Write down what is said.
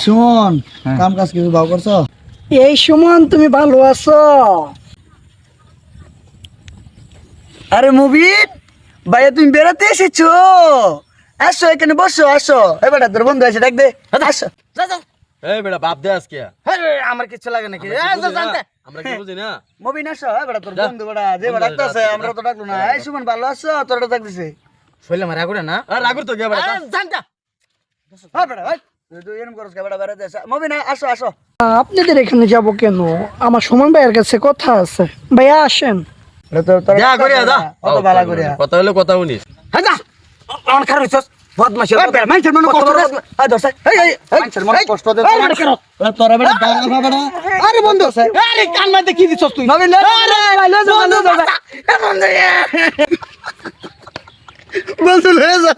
সুমন কাম কাজ কিছু ভালো করছো? এই সুমন, তুমি ভালো আছো? আরে মুবিন ভাইয়া, তুমি বেড়াতে এসেছো? আসো এখানে বসো, আসো। এবার তোর বন্ধু আছে, ডাক দে। আসো, যা যা। এই বেটা বাপ দে আজকে আমার কিছু লাগে নাকি? আমরা কি বুঝি না মুবিন আসো। এবার তোর বন্ধু বড়া যে বড় ডাকতেছে, আমরা তো ডাকলো না। এই সুমন ভালো আছো? তোর ডাক দিছে। শৈলে মারা করে না আর রাগুর তো গিয়া বেটা জানতা হ্যাঁ বেটা, তুই এরকম করস কে? বেটা বেড়াতে আসো। মুবিন আসো, আসো। আপনাদের এখানে যাব কেন? আমার সুমন ভাইয়ের কাছে কথা আছে। ভাইয়া আসেন। যা করিয়া যা কত ভালো করিয়া কথা হলো কথা উনিস হ্যাঁ যা। আমার খারাপ হইছস বদমাশ। মাইছের মনে কষ্ট দে। আয় দোস্ত, এই এই মাইছের মনে কষ্ট দে। তোরা বেটা দাঁড়া না বেটা। আরে বন্ধু, আরে কান মারতে কি দিছস তুই? নবীন আরে বন্ধু বন্ধু বন্ধু লয়ে যা।